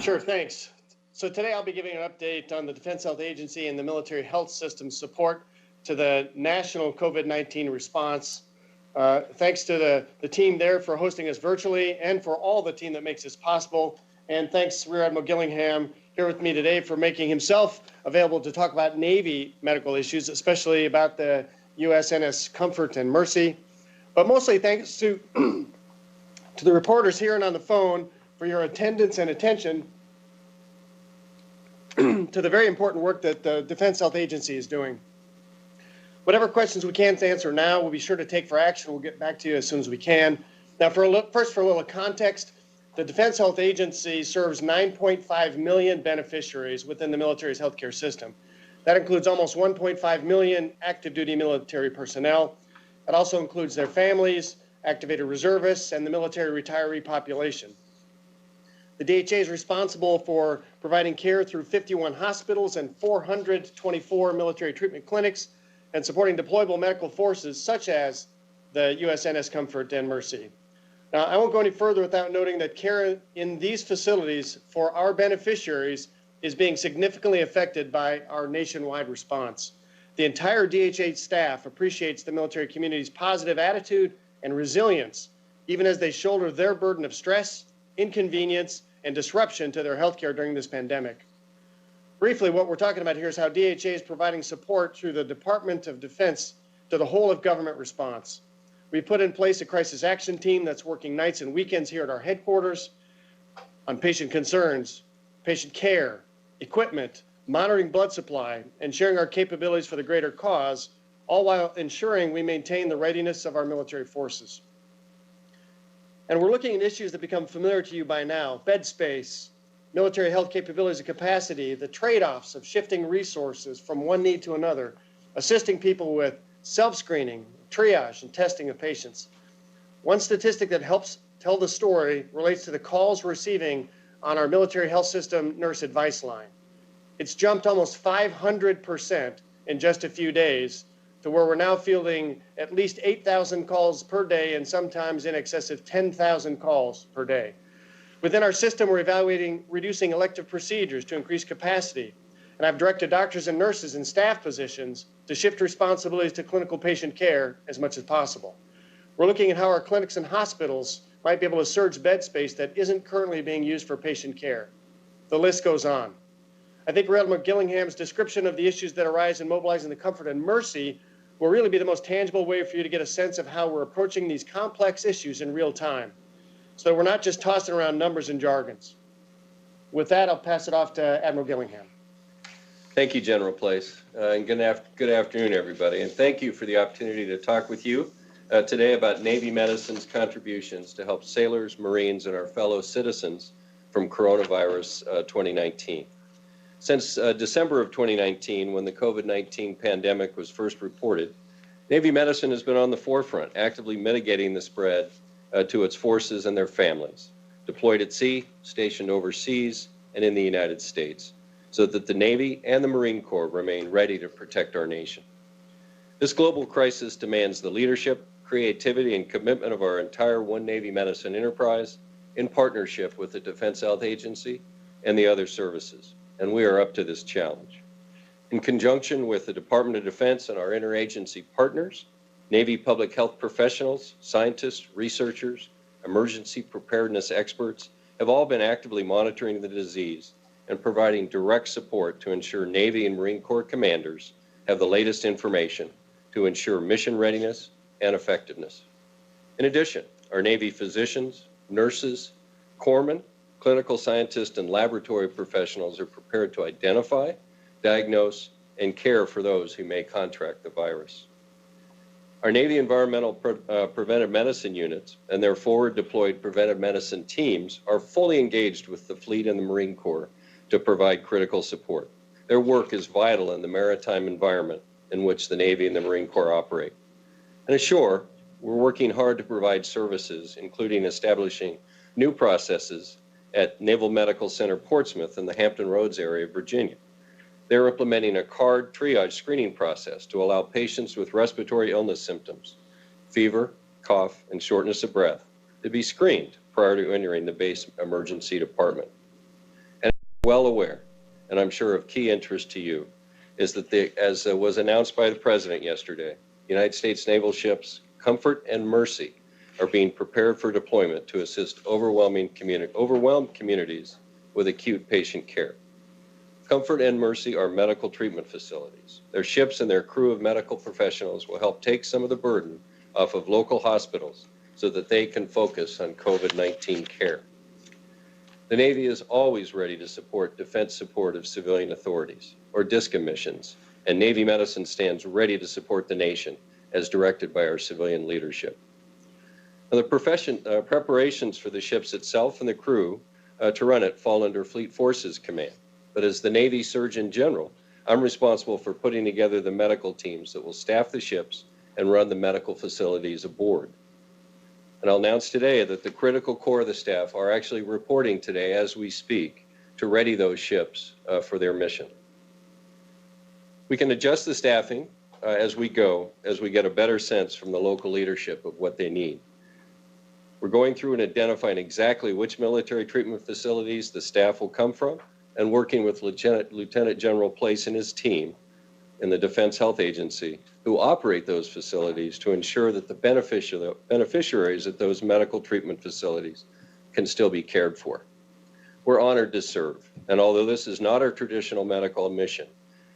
Sure, thanks. So today I'll be giving an update on the Defense Health Agency and the military health system support to the national COVID-19 response. Thanks to the team there for hosting us virtually and for all the team that makes this possible. And thanks Rear Admiral Gillingham here with me today for making himself available to talk about Navy medical issues, especially about the USNS Comfort and Mercy. But mostly thanks to the reporters here and on the phone for your attendance and attention to the very important work that the Defense Health Agency is doing. Whatever questions we can't answer now, we'll be sure to take for action. We'll get back to you as soon as we can. Now, first, for a little context, the Defense Health Agency serves 9.5 million beneficiaries within the military's healthcare system. That includes almost 1.5 million active duty military personnel. It also includes their families, activated reservists, and the military retiree population. The DHA is responsible for providing care through 51 hospitals and 424 military treatment clinics and supporting deployable medical forces such as the USNS Comfort and Mercy. Now, I won't go any further without noting that care in these facilities for our beneficiaries is being significantly affected by our nationwide response. The entire DHA staff appreciates the military community's positive attitude and resilience, even as they shoulder their burden of stress, inconvenience, and disruption to their healthcare during this pandemic. Briefly, what we're talking about here is how DHA is providing support through the Department of Defense to the whole of government response. We put in place a crisis action team that's working nights and weekends here at our headquarters on patient concerns, patient care, equipment, monitoring blood supply, and sharing our capabilities for the greater cause, all while ensuring we maintain the readiness of our military forces. And we're looking at issues that become familiar to you by now: bed space, military health capabilities and capacity, the trade-offs of shifting resources from one need to another, assisting people with self-screening, triage, and testing of patients. One statistic that helps tell the story relates to the calls we're receiving on our military health system nurse advice line. It's jumped almost 500% in just a few days, to where we're now fielding at least 8,000 calls per day and sometimes in excess of 10,000 calls per day. Within our system, we're evaluating reducing elective procedures to increase capacity, and I've directed doctors and nurses in staff positions to shift responsibilities to clinical patient care as much as possible. We're looking at how our clinics and hospitals might be able to surge bed space that isn't currently being used for patient care. The list goes on. I think Rear Admiral Gillingham's description of the issues that arise in mobilizing the Comfort and Mercy will really be the most tangible way for you to get a sense of how we're approaching these complex issues in real time, so we're not just tossing around numbers and jargons. With that, I'll pass it off to Admiral Gillingham. Thank you, General Place, and good afternoon, everybody. And thank you for the opportunity to talk with you today about Navy medicine's contributions to help sailors, Marines, and our fellow citizens from coronavirus 2019. Since December of 2019, when the COVID-19 pandemic was first reported, Navy medicine has been on the forefront, actively mitigating the spread to its forces and their families, deployed at sea, stationed overseas, and in the United States, so that the Navy and the Marine Corps remain ready to protect our nation. This global crisis demands the leadership, creativity, and commitment of our entire One Navy Medicine enterprise in partnership with the Defense Health Agency and the other services, and we are up to this challenge. In conjunction with the Department of Defense and our interagency partners, Navy public health professionals, scientists, researchers, emergency preparedness experts have all been actively monitoring the disease and providing direct support to ensure Navy and Marine Corps commanders have the latest information to ensure mission readiness and effectiveness. In addition, our Navy physicians, nurses, corpsmen, clinical scientists, and laboratory professionals are prepared to identify, diagnose, and care for those who may contract the virus. Our Navy environmental preventive medicine units and their forward deployed preventive medicine teams are fully engaged with the fleet and the Marine Corps to provide critical support. Their work is vital in the maritime environment in which the Navy and the Marine Corps operate. And ashore, we're working hard to provide services, including establishing new processes at Naval Medical Center Portsmouth in the Hampton Roads area of Virginia. They're implementing a card triage screening process to allow patients with respiratory illness symptoms, fever, cough, and shortness of breath, to be screened prior to entering the base emergency department. well aware, and I'm sure of key interest to you, is that as was announced by the President yesterday, United States naval ships Comfort and Mercy are being prepared for deployment to assist overwhelmed communities with acute patient care. Comfort and Mercy are medical treatment facilities. Their ships and their crew of medical professionals will help take some of the burden off of local hospitals so that they can focus on COVID-19 care. The Navy is always ready to support defense support of civilian authorities or DISCA missions, and Navy Medicine stands ready to support the nation as directed by our civilian leadership. Now, the preparations for the ships itself and the crew to run it fall under Fleet Forces Command. But as the Navy Surgeon General, I'm responsible for putting together the medical teams that will staff the ships and run the medical facilities aboard. And I'll announce today that the critical core of the staff are actually reporting today as we speak to ready those ships for their mission. We can adjust the staffing as we go, as we get a better sense from the local leadership of what they need. We're going through and identifying exactly which military treatment facilities the staff will come from and working with Lieutenant General Place and his team in the Defense Health Agency who operate those facilities to ensure that the beneficiaries at those medical treatment facilities can still be cared for. We're honored to serve, and although this is not our traditional medical mission,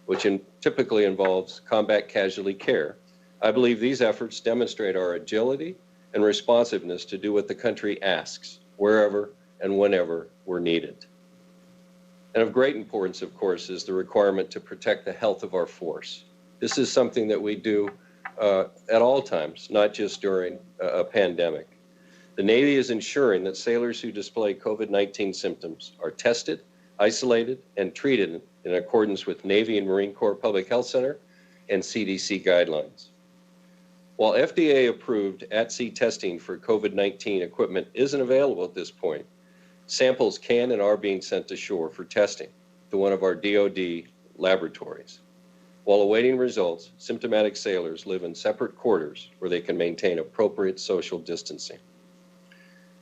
which typically involves combat casualty care, I believe these efforts demonstrate our agility and responsiveness to do what the country asks, wherever and whenever we're needed. And of great importance, of course, is the requirement to protect the health of our force. This is something that we do at all times, not just during a pandemic. The Navy is ensuring that sailors who display COVID-19 symptoms are tested, isolated, and treated in accordance with Navy and Marine Corps Public Health Center and CDC guidelines. While FDA-approved at-sea testing for COVID-19 equipment isn't available at this point, samples can and are being sent to shore for testing to one of our DoD laboratories. While awaiting results, symptomatic sailors live in separate quarters where they can maintain appropriate social distancing.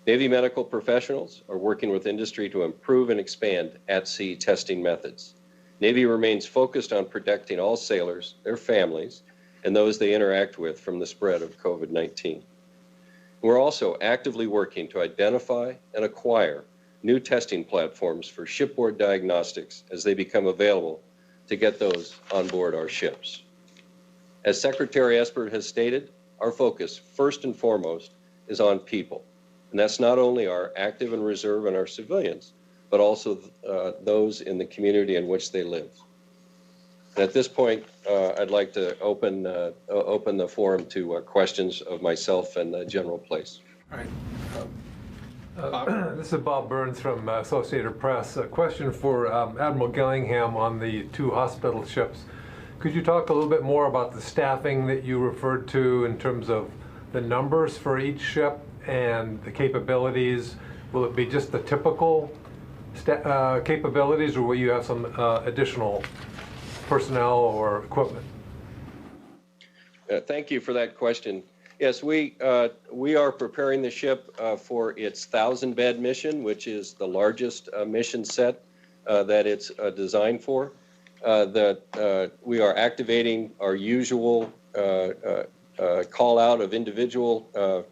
Navy medical professionals are working with industry to improve and expand at-sea testing methods. Navy remains focused on protecting all sailors, their families, and those they interact with from the spread of COVID-19. We're also actively working to identify and acquire new testing platforms for shipboard diagnostics as they become available to get those on board our ships. As Secretary Esper has stated, our focus first and foremost is on people. And that's not only our active and reserve and our civilians, but also those in the community in which they live. And at this point, I'd like to open the forum to questions of myself and General Place. All right. This is Bob Burns from Associated Press. A question for Admiral Gillingham on the 2 hospital ships. Could you talk a little bit more about the staffing that you referred to in terms of the numbers for each ship and the capabilities? Will it be just the typical capabilities, or will you have some additional personnel or equipment? Thank you for that question. Yes, we are preparing the ship for its 1,000-bed mission, which is the largest mission set that it's designed for. We are activating our usual call out of individual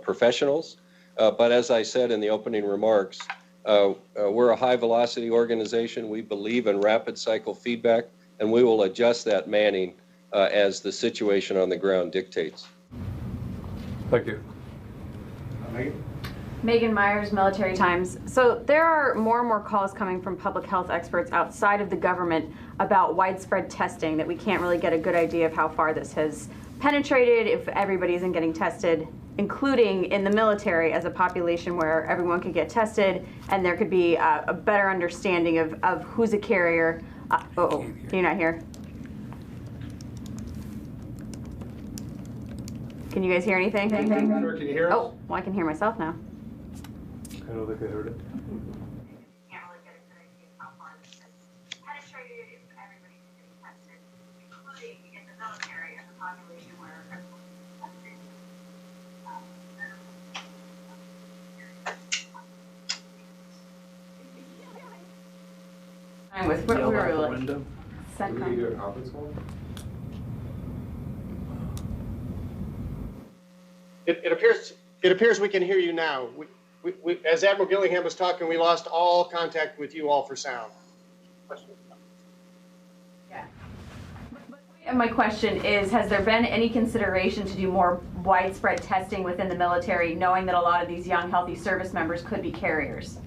professionals. But as I said in the opening remarks, we're a high-velocity organization. We believe in rapid cycle feedback, and we will adjust that manning as the situation on the ground dictates. Thank you. Megan Myers, Military Times. So there are more and more calls coming from public health experts outside of the government about widespread testing, that we can't really get a good idea of how far this has penetrated, if everybody isn't getting tested, including in the military as a population where everyone could get tested and there could be a better understanding of who's a carrier. You're not here? Can you guys hear anything? Sure, can you hear us? Oh, well, I can hear myself now. I don't think I heard it. Can't really get a good idea of how far this has penetrated, if everybody's getting tested, including in the military as a population where everyone's tested. With what we Yell were out the like, window. second. It appears we can hear you now. As Admiral Gillingham was talking, we lost all contact with you all for sound. Yeah. And my question is, has there been any consideration to do more widespread testing within the military, knowing that a lot of these young, healthy service members could be carriers?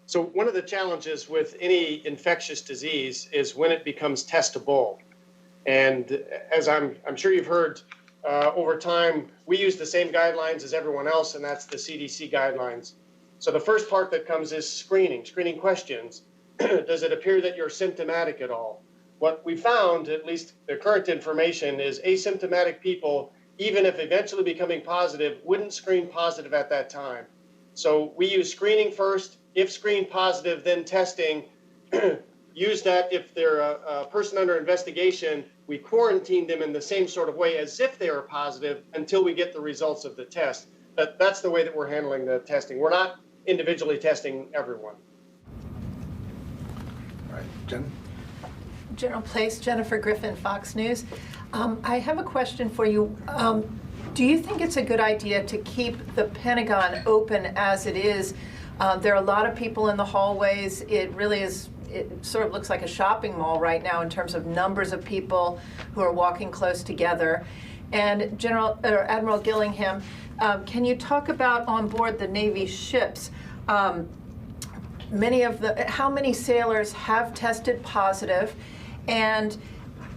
So one of the challenges with any infectious disease is when it becomes testable. And as I'm sure you've heard, over time, we use the same guidelines as everyone else, and that's the CDC guidelines. So the first part that comes is screening questions. Does it appear that you're symptomatic at all? What we found, at least the current information, is asymptomatic people, even if eventually becoming positive, wouldn't screen positive at that time. So we use screening first. If screened positive, then testing. Use that if they're a person under investigation, we quarantine them in the same sort of way as if they are positive until we get the results of the test. But that's the way that we're handling the testing. We're not individually testing everyone. All right, Jen? General Place, Jennifer Griffin, Fox News. I have a question for you. Do you think it's a good idea to keep the Pentagon open as it is? There are a lot of people in the hallways. It really is, it sort of looks like a shopping mall right now in terms of numbers of people who are walking close together. And Admiral Gillingham, can you talk about on board the Navy ships? How many sailors have tested positive, and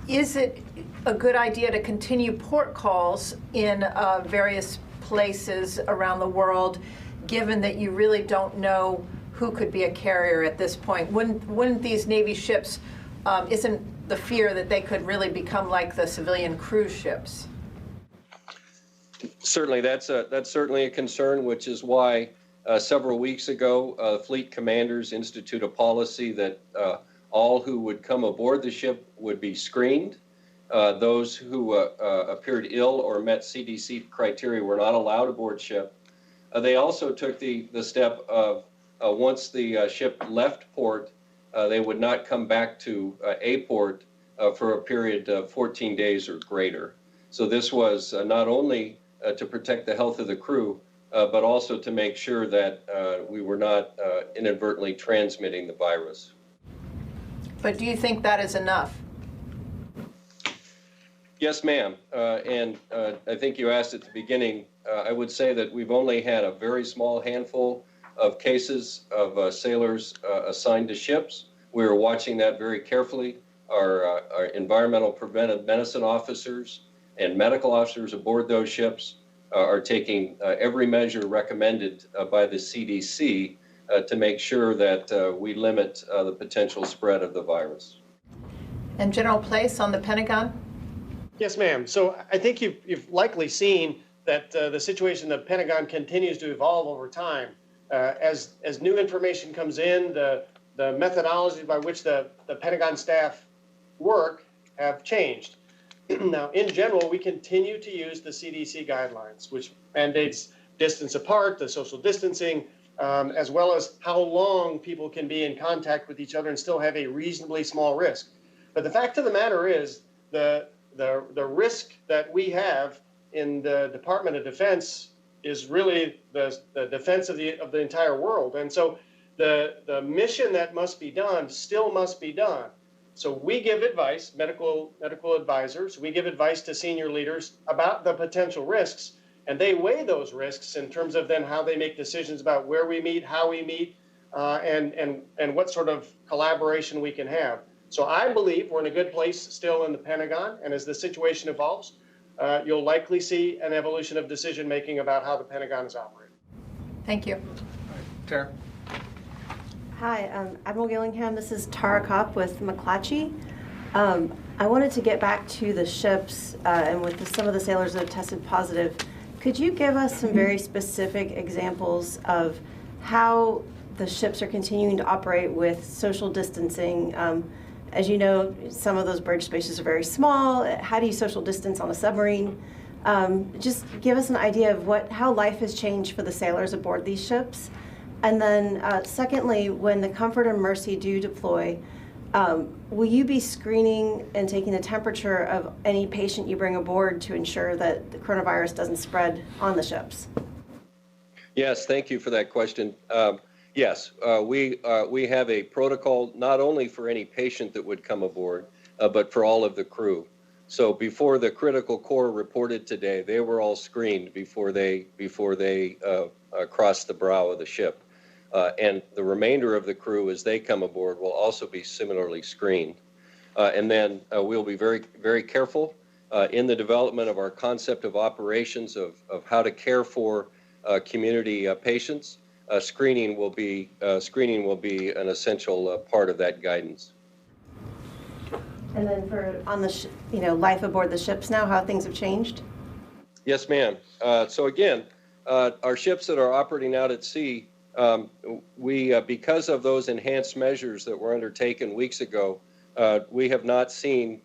is it a good idea to continue port calls in various places around the world, given that you really don't know who could be a carrier at this point? Wouldn't these Navy ships, isn't the fear that they could really become like the civilian cruise ships? Certainly, that's certainly a concern, which is why several weeks ago, fleet commanders institute a policy that all who would come aboard the ship would be screened. Those who appeared ill or met CDC criteria were not allowed aboard ship. They also took the step of once the ship left port, they would not come back to a port for a period of 14 days or greater. So this was not only to protect the health of the crew, but also to make sure that we were not inadvertently transmitting the virus. But do you think that is enough? Yes, ma'am. And I think you asked at the beginning, I would say that we've only had a very small handful of cases of sailors assigned to ships. We are watching that very carefully. Our environmental preventive medicine officers and medical officers aboard those ships are taking every measure recommended by the CDC to make sure that we limit the potential spread of the virus. And General Place on the Pentagon? Yes, ma'am. So I think you've likely seen that the situation in the Pentagon continues to evolve over time. As new information comes in, the methodology by which the Pentagon staff work have changed. Now, in general, we continue to use the CDC guidelines, which mandates distance apart, the social distancing, as well as how long people can be in contact with each other and still have a reasonably small risk. But the fact of the matter is the risk that we have in the Department of Defense is really the defense of the entire world. And so the mission that must be done still must be done. So we give advice, medical advisors, we give advice to senior leaders about the potential risks, and they weigh those risks in terms of then how they make decisions about where we meet, how we meet, and what sort of collaboration we can have. So I believe we're in a good place still in the Pentagon, and as the situation evolves, you'll likely see an evolution of decision-making about how the Pentagon is operating. Thank you. Tara? Hi, Admiral Gillingham. This is Tara Kopp with McClatchy. I wanted to get back to the ships and with some of the sailors that have tested positive. Could you give us some very specific examples of how the ships are continuing to operate with social distancing? As you know, some of those bridge spaces are very small. How do you social distance on a submarine? Just give us an idea of how life has changed for the sailors aboard these ships. And then secondly, when the Comfort and Mercy do deploy, will you be screening and taking the temperature of any patient you bring aboard to ensure that the coronavirus doesn't spread on the ships? Yes, thank you for that question. Yes, we have a protocol not only for any patient that would come aboard, but for all of the crew. So before the critical core reported today, they were all screened before they crossed the brow of the ship. And the remainder of the crew, as they come aboard, will also be similarly screened. And then we'll be very, very careful in the development of our concept of operations of how to care for community patients. Screening will be an essential part of that guidance. And then for on the life aboard the ships now, how things have changed? Yes, ma'am. So again, our ships that are operating out at sea, we because of those enhanced measures that were undertaken weeks ago, we have not seen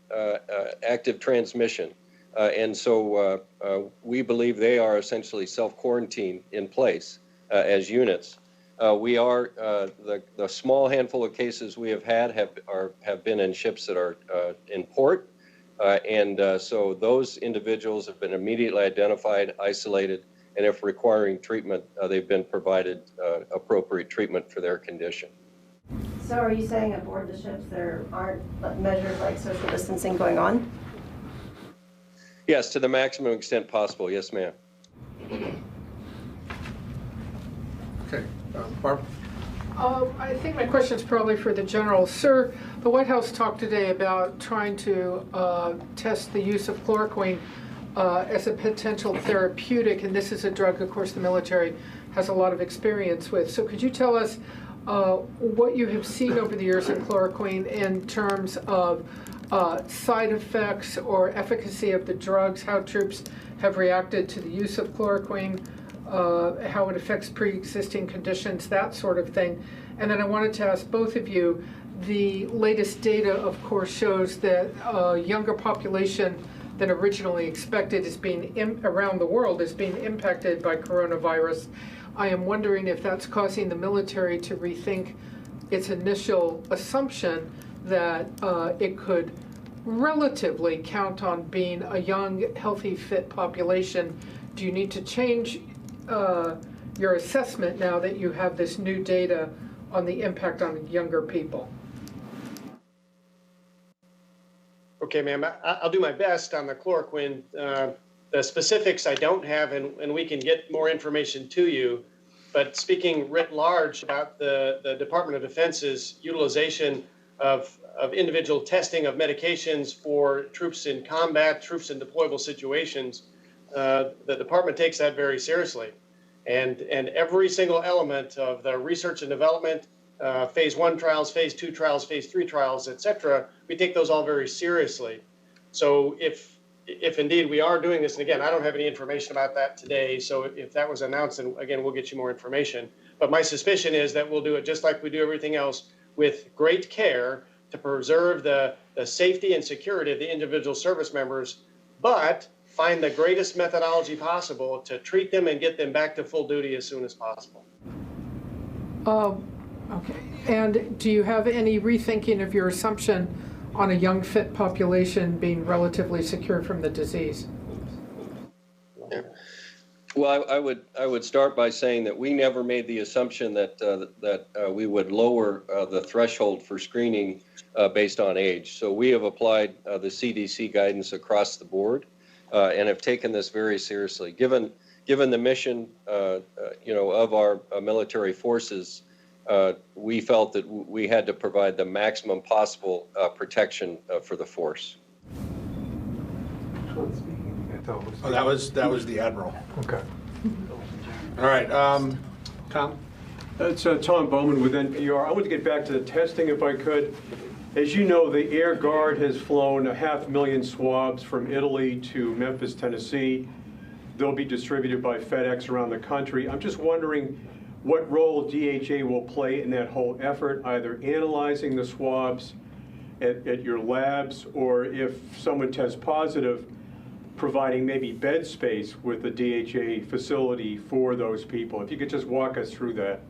active transmission. And so we believe they are essentially self-quarantine in place as units. We are the small handful of cases we have had have been in ships that are in port, and so those individuals have been immediately identified, isolated, and if requiring treatment, they've been provided appropriate treatment for their condition. So are you saying aboard the ships there aren't measures like social distancing going on? Yes, to the maximum extent possible. Yes, ma'am. Okay, Barb? I think my question is probably for the general. Sir, the White House talked today about trying to test the use of chloroquine as a potential therapeutic, and this is a drug, of course, the military has a lot of experience with. So could you tell us what you have seen over the years in chloroquine in terms of side effects or efficacy of the drugs, how troops have reacted to the use of chloroquine, how it affects pre-existing conditions, that sort of thing. And then I wanted to ask both of you, the latest data, of course, shows that a younger population than originally expected is being, around the world, is being impacted by coronavirus. I am wondering if that's causing the military to rethink its initial assumption that it could relatively count on being a young, healthy, fit population. Do you need to change your assessment now that you have this new data on the impact on younger people? Okay, ma'am, I'll do my best on the chloroquine. The specifics I don't have, and we can get more information to you. But speaking writ large about the Department of Defense's utilization of individual testing of medications for troops in combat, troops in deployable situations, the department takes that very seriously. And every single element of the research and development, phase 1 trials, phase 2 trials, phase 3 trials, et cetera, we take those all very seriously. So if indeed we are doing this, and again, I don't have any information about that today, so if that was announced, then again, we'll get you more information. But my suspicion is that we'll do it just like we do everything else, with great care to preserve the safety and security of the individual service members, but find the greatest methodology possible to treat them and get them back to full duty as soon as possible. Okay. And do you have any rethinking of your assumption on a young, fit population being relatively secure from the disease? Yeah. Well, I would start by saying that we never made the assumption that we would lower the threshold for screening based on age. So we have applied the CDC guidance across the board and have taken this very seriously. Given the mission, of our military forces, we felt that we had to provide the maximum possible protection for the force. Oh, that was the Admiral. Okay. All right, Tom? It's Tom Bowman with NPR. I want to get back to the testing if I could. As you know, the Air Guard has flown 500,000 swabs from Italy to Memphis, Tennessee. They'll be distributed by FedEx around the country. I'm just wondering what role DHA will play in that whole effort, either analyzing the swabs at your labs, or if someone tests positive, providing maybe bed space with the DHA facility for those people. If you could just walk us through that.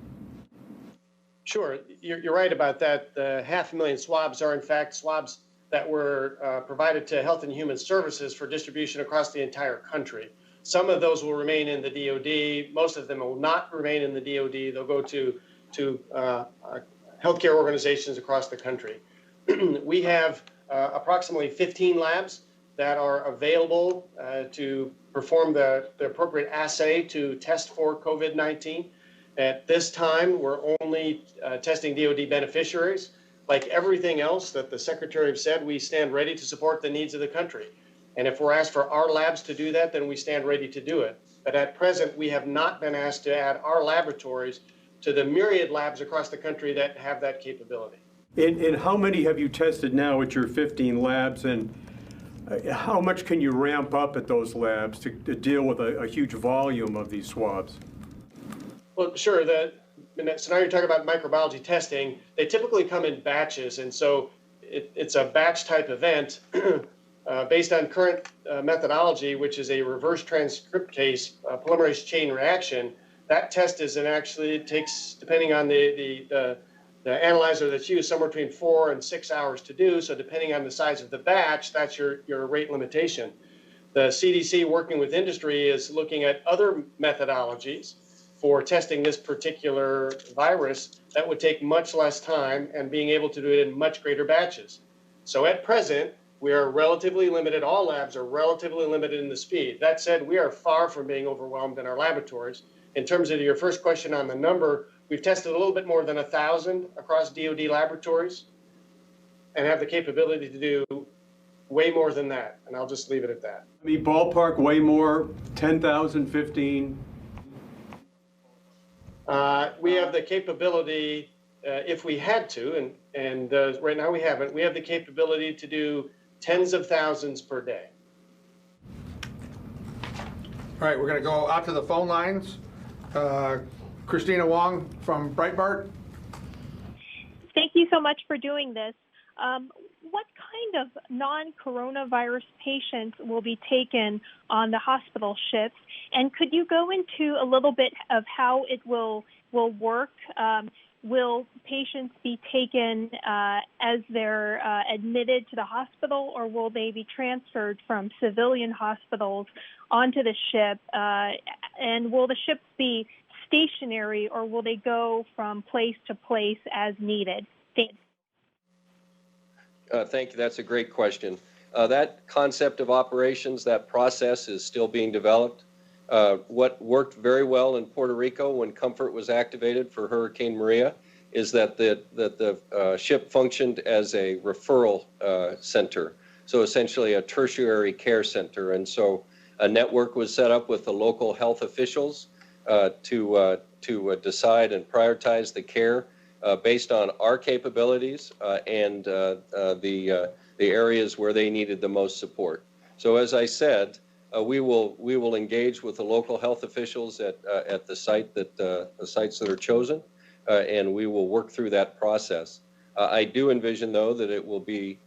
Sure, you're right about that. The 500,000 swabs are in fact swabs that were provided to Health and Human Services for distribution across the entire country. Some of those will remain in the DoD. Most of them will not remain in the DoD. They'll go to healthcare organizations across the country. We have approximately 15 labs that are available to perform the appropriate assay to test for COVID-19. At this time, we're only testing DoD beneficiaries. Like everything else that the Secretary said, we stand ready to support the needs of the country. And if we're asked for our labs to do that, then we stand ready to do it. But at present, we have not been asked to add our laboratories to the myriad labs across the country that have that capability. And how many have you tested now at your 15 labs, and how much can you ramp up at those labs to deal with a huge volume of these swabs? Well, sure. So now you're talking about microbiology testing. They typically come in batches, and so it's a batch type event based on current methodology, which is a reverse transcriptase polymerase chain reaction. That test is it takes, depending on the analyzer that's used, somewhere between 4 and 6 hours to do. So depending on the size of the batch, that's your rate limitation. The CDC, working with industry, is looking at other methodologies for testing this particular virus that would take much less time and being able to do it in much greater batches. So at present, we are relatively limited. All labs are relatively limited in the speed. That said, we are far from being overwhelmed in our laboratories. In terms of your first question on the number, we've tested a little bit more than 1,000 across DoD laboratories and have the capability to do way more than that. And I'll just leave it at that. I mean, ballpark, way more, 10,000, 15? We have the capability, if we had to, and right now we haven't, we have the capability to do tens of thousands per day. All right, we're going to go out to the phone lines. Christina Wong from Breitbart. Thank you so much for doing this. What kind of non-coronavirus patients will be taken on the hospital ships? And could you go into a little bit of how it will work? Will patients be taken as they're admitted to the hospital, or will they be transferred from civilian hospitals onto the ship? And will the ships be stationary, or will they go from place to place as needed? Thanks. Thank you. That's a great question. That concept of operations, that process is still being developed. What worked very well in Puerto Rico when Comfort was activated for Hurricane Maria is that the ship functioned as a referral center, so essentially a tertiary care center. And so a network was set up with the local health officials to decide and prioritize the care based on our capabilities and the areas where they needed the most support. So as I said, we will engage with the local health officials at the sites that are chosen, and we will work through that process. I do envision, though, that it will be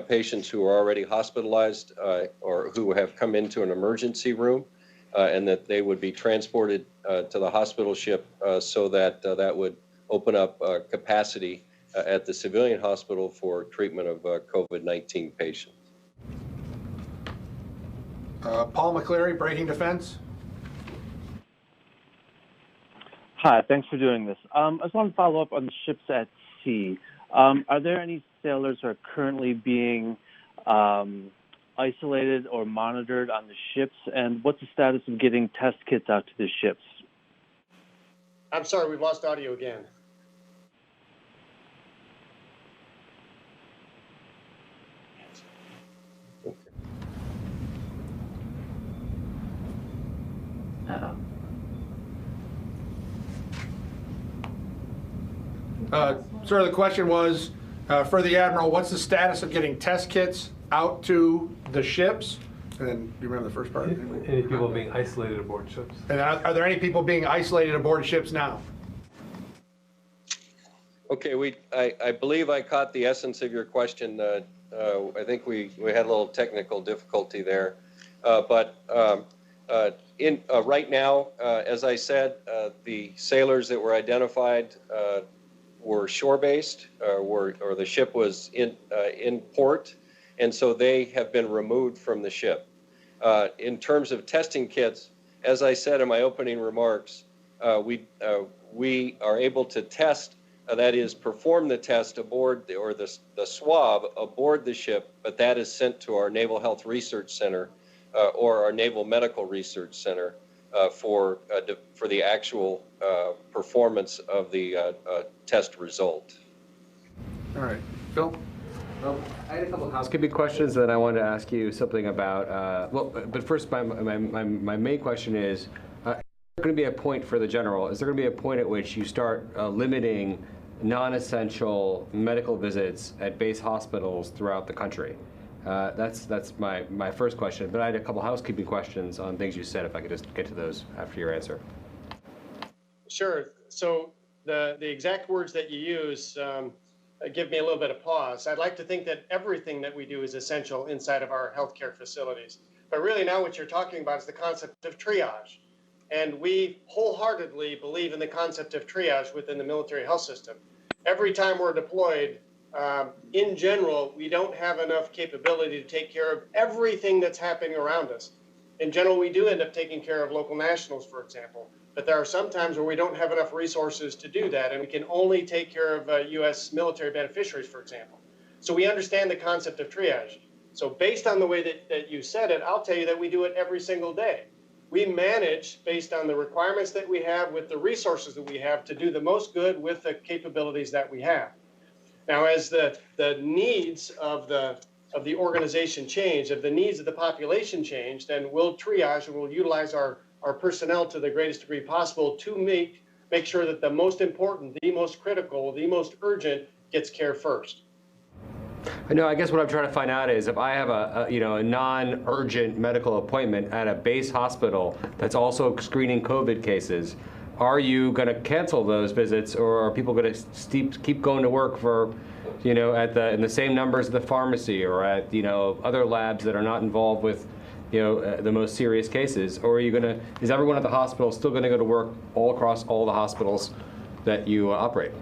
patients who are already hospitalized or who have come into an emergency room, and that they would be transported to the hospital ship so that that would open up capacity at the civilian hospital for treatment of COVID-19 patients. Paul McCleary, Breaking Defense. Hi, thanks for doing this. I just want to follow up on the ships at sea. Are there any sailors who are currently being isolated or monitored on the ships? And what's the status of getting test kits out to the ships? I'm sorry, we've lost audio again. Sir, the question was, for the Admiral, what's the status of getting test kits out to the ships? And then, do you remember the first part? Any people being isolated aboard ships? And are there any people being isolated aboard ships now? Okay, I believe I caught the essence of your question. I think we had a little technical difficulty there. But Right now, as I said, the sailors that were identified were shore-based, or the ship was in port, and so they have been removed from the ship. In terms of testing kits, as I said in my opening remarks, we are able to test, that is, perform the test aboard the swab aboard the ship, but that is sent to our Naval Health Research Center or our Naval Medical Research Center for the actual performance of the test result. All right, Phil? I had a couple of housekeeping questions that I wanted to ask you something about. But first, my main question is there going to be a point for the general? Is there going to be a point at which you start limiting non-essential medical visits at base hospitals throughout the country? That's my first question. But I had a couple housekeeping questions on things you said, if I could just get to those after your answer. Sure. So the exact words that you use give me a little bit of pause. I'd like to think that everything that we do is essential inside of our healthcare facilities. But really now what you're talking about is the concept of triage. And we wholeheartedly believe in the concept of triage within the military health system. Every time we're deployed, in general, we don't have enough capability to take care of everything that's happening around us. In general, we do end up taking care of local nationals, for example. But there are some times where we don't have enough resources to do that, and we can only take care of U.S. military beneficiaries, for example. So we understand the concept of triage. So based on the way that you said it, I'll tell you that we do it every single day. We manage based on the requirements that we have with the resources that we have to do the most good with the capabilities that we have. Now, as the needs of the organization change, if the needs of the population change, then we'll triage and we'll utilize our personnel to the greatest degree possible to make sure that the most important, the most critical, the most urgent gets care first. I know. I guess what I'm trying to find out is if I have a non-urgent medical appointment at a base hospital that's also screening COVID cases, are you going to cancel those visits, or are people going to keep going to work for, in the same numbers at the pharmacy or at other labs that are not involved with the most serious cases? Or are you is everyone at the hospital still going to go to work all across all the hospitals that you operate?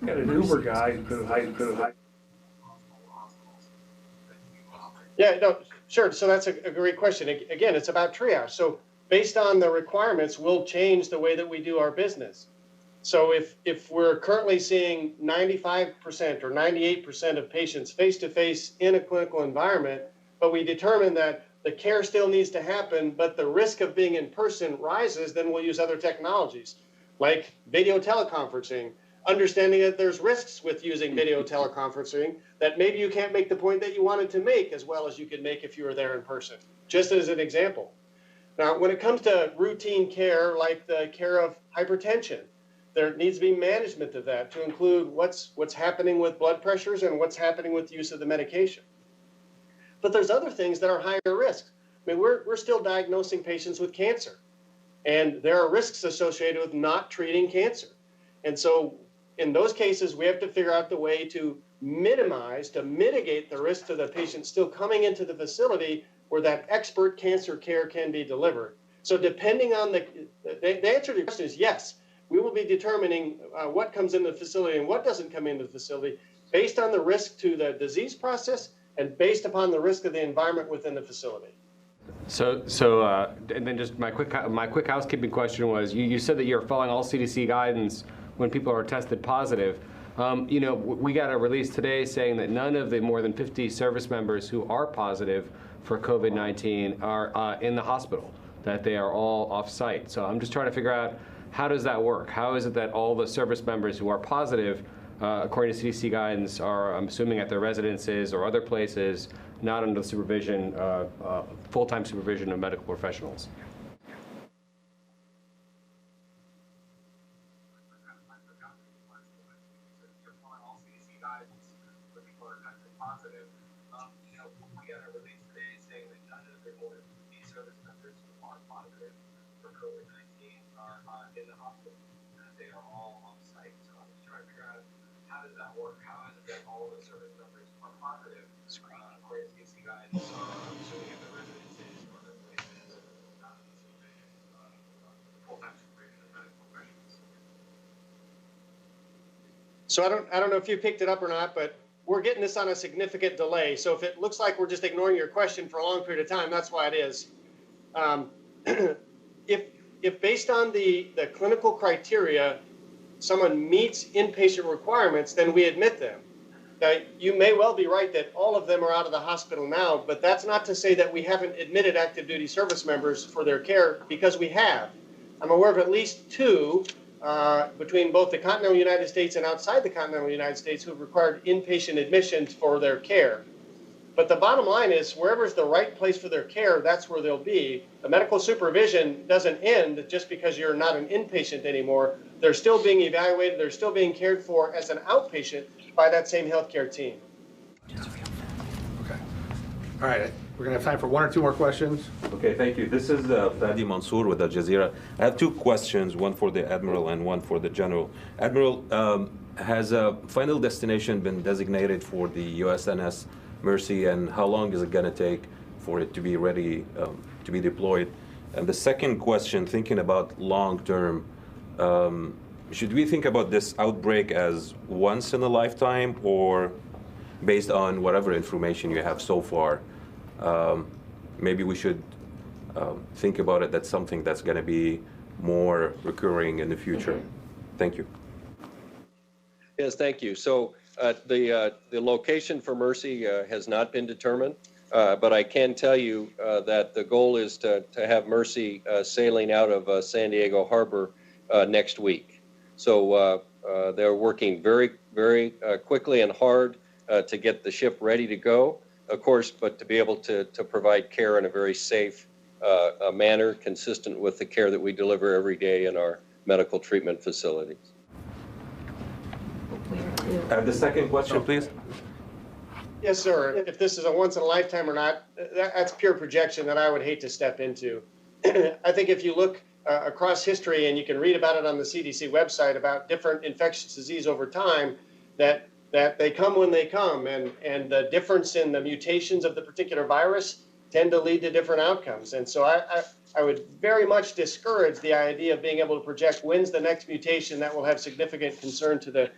Got an Uber guy who could. Yeah, no, sure. So that's a great question. Again, it's about triage. So based on the requirements, we'll change the way that we do our business. So if we're currently seeing 95% or 98% of patients face-to-face in a clinical environment, but we determine that the care still needs to happen, but the risk of being in person rises, then we'll use other technologies like video teleconferencing, understanding that there's risks with using video teleconferencing, that maybe you can't make the point that you wanted to make as well as you could make if you were there in person, just as an example. Now, when it comes to routine care, like the care of hypertension, there needs to be management of that to include what's happening with blood pressures and what's happening with the use of the medication. But there's other things that are higher risk. I mean, we're still diagnosing patients with cancer, and there are risks associated with not treating cancer. And so in those cases, we have to figure out the way to mitigate the risk to the patient still coming into the facility where that expert cancer care can be delivered. So depending on the answer to your question is yes, we will be determining what comes in the facility and what doesn't come into the facility based on the risk to the disease process and based upon the risk of the environment within the facility. So, and then just my quick housekeeping question was, you said that you're following all CDC guidance when people are tested positive. We got a release today saying that none of the more than 50 service members who are positive for COVID-19 are in the hospital, that they are all off-site. So I'm just trying to figure out, how does that work? How is it that all the service members who are positive, according to CDC guidance, are, I'm assuming, at their residences or other places, not under the supervision, full-time supervision of medical professionals? guidance when people are tested positive. We got a release today saying that none of the service members who are positive for COVID-19 are in the hospital. They are all on site. So I'm just trying to figure out how does that work? How is it that all the service members are positive according to CDC guidance, assuming at the residences or other places, not in the supervision, full-time supervision of medical professionals? So I don't know if you picked it up or not, but we're getting this on a significant delay. So if it looks like we're just ignoring your question for a long period of time, that's why it is. If based on the clinical criteria, someone meets inpatient requirements, then we admit them. Now, you may well be right that all of them are out of the hospital now, but that's not to say that we haven't admitted active duty service members for their care, because we have. I'm aware of at least 2 between both the continental United States and outside the continental United States who have required inpatient admissions for their care. But the bottom line is, wherever is the right place for their care, that's where they'll be. The medical supervision doesn't end just because you're not an inpatient anymore. They're still being evaluated, they're still being cared for as an outpatient by that same healthcare team. Okay. All right, we're going to have time for 1 or 2 more questions. Okay, thank you. This is Fadi Mansour with Al Jazeera. I have 2 questions, one for the Admiral and one for the General. Admiral, has a final destination been designated for the USNS Mercy, and how long is it going to take for it to be ready to be deployed? And the second question, thinking about long-term, should we think about this outbreak as once in a lifetime, or based on whatever information you have so far, maybe we should think about it that's something that's going to be more recurring in the future? Thank you. Yes, thank you. So the location for Mercy has not been determined, but I can tell you that the goal is to have Mercy sailing out of San Diego Harbor next week. So they're working very, very quickly and hard to get the ship ready to go, of course, but to be able to provide care in a very safe manner, consistent with the care that we deliver every day in our medical treatment facilities. The second question, please. Yes, sir. If this is a once in a lifetime or not, that's pure projection that I would hate to step into. I think if you look across history, and you can read about it on the CDC website about different infectious disease over time, that they come when they come, and the difference in the mutations of the particular virus tend to lead to different outcomes. And so I would very much discourage the idea of being able to project when's the next mutation that will have significant concern to the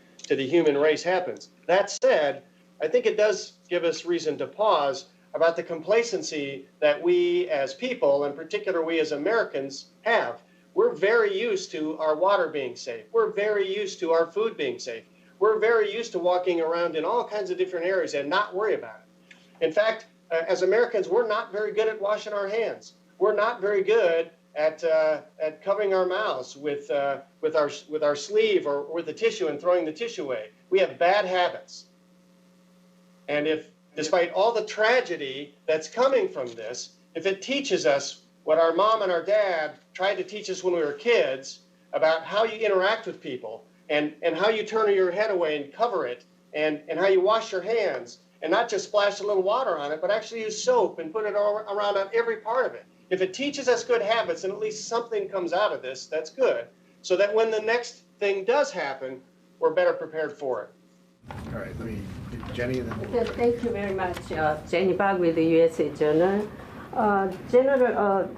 human race happens. That said, I think it does give us reason to pause about the complacency that we as people, in particular we as Americans, have. We're very used to our water being safe. We're very used to our food being safe. We're very used to walking around in all kinds of different areas and not worry about it. In fact, as Americans, we're not very good at washing our hands. We're not very good at covering our mouths with our sleeve or with the tissue and throwing the tissue away. We have bad habits. And if, despite all the tragedy that's coming from this, if it teaches us what our mom and our dad tried to teach us when we were kids about how you interact with people and how you turn your head away and cover it and how you wash your hands and not just splash a little water on it, but actually use soap and put it all around on every part of it. If it teaches us good habits and at least something comes out of this, that's good, so that when the next thing does happen, we're better prepared for it. All right, let me, Jenny, and then Okay, thank you very much. Jenny Bach with the USA Journal. General,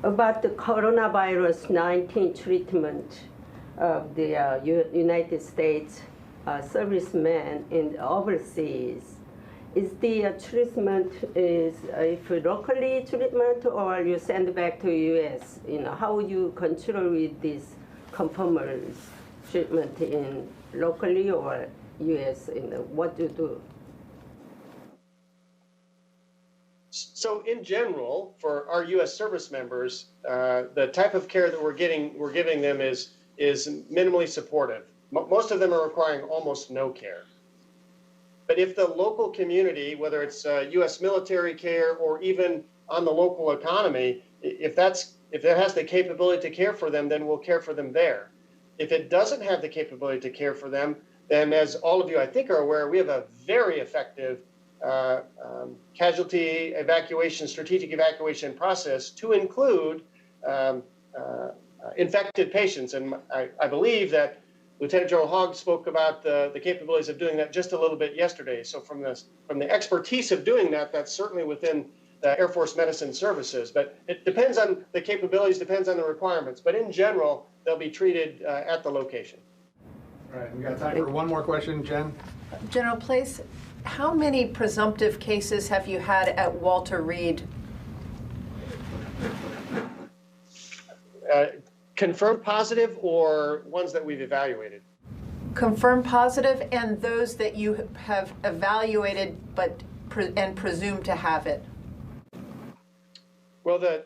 about the coronavirus 19 treatment of the United States servicemen in overseas, is the treatment if locally treatment or you send back to U.S.? How you control with this conformers treatment in locally or U.S. What you do? So in general, for our U.S. service members, the type of care that we're giving them is minimally supportive. Most of them are requiring almost no care. But if the local community, whether it's U.S. military care or even on the local economy, if it has the capability to care for them, then we'll care for them there. If it doesn't have the capability to care for them, then as all of you I think are aware, we have a very effective casualty evacuation, strategic evacuation process to include infected patients. And I believe that Lieutenant General Hogg spoke about the capabilities of doing that just a little bit yesterday. So from the expertise of doing that, that's certainly within the Air Force Medicine Services. But it depends on the capabilities, depends on the requirements. But in general, they'll be treated at the location. All right, we got time for one more question, Jen. General Place, how many presumptive cases have you had at Walter Reed? Confirmed positive or ones that we've evaluated? Confirmed positive and those that you have evaluated and presumed to have it. Well, the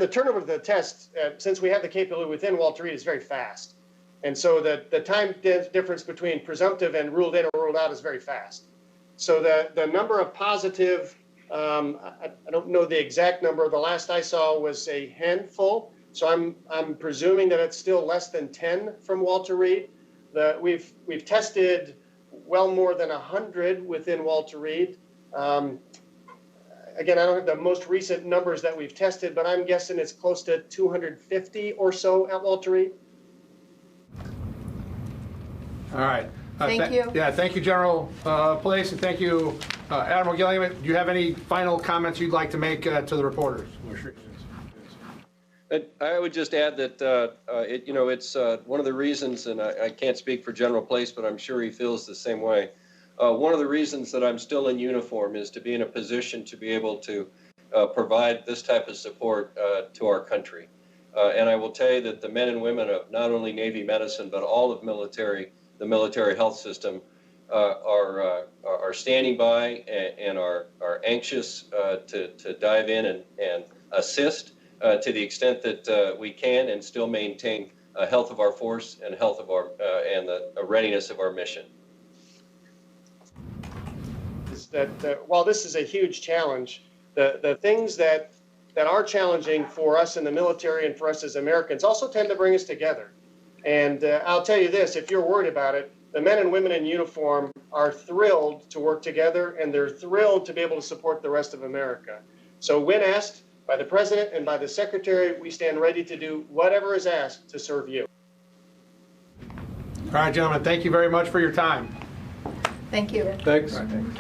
turnover of the tests, since we have the capability within Walter Reed, is very fast. And so the time difference between presumptive and ruled in or ruled out is very fast. So the number of positive, I don't know the exact number. The last I saw was a handful. So I'm presuming that it's still less than 10 from Walter Reed. We've tested well more than 100 within Walter Reed. Again, I don't have the most recent numbers that we've tested, but I'm guessing it's close to 250 or so at Walter Reed. All right. Thank you. Yeah, thank you, General Place, and thank you, Admiral Gillingham. Do you have any final comments you'd like to make to the reporters? I would just add that it's one of the reasons, and I can't speak for General Place, but I'm sure he feels the same way. One of the reasons that I'm still in uniform is to be in a position to be able to provide this type of support to our country. And I will tell you that the men and women of not only Navy medicine, but all of the military health system are standing by and are anxious to dive in and assist to the extent that we can and still maintain health of our force and health of our and the readiness of our mission. Is that while this is a huge challenge, the things that are challenging for us in the military and for us as Americans also tend to bring us together. And I'll tell you this, if you're worried about it, the men and women in uniform are thrilled to work together, and they're thrilled to be able to support the rest of America. So when asked by the President and by the Secretary, we stand ready to do whatever is asked to serve you. All right, gentlemen, thank you very much for your time. Thank you. Thanks. All right, thanks.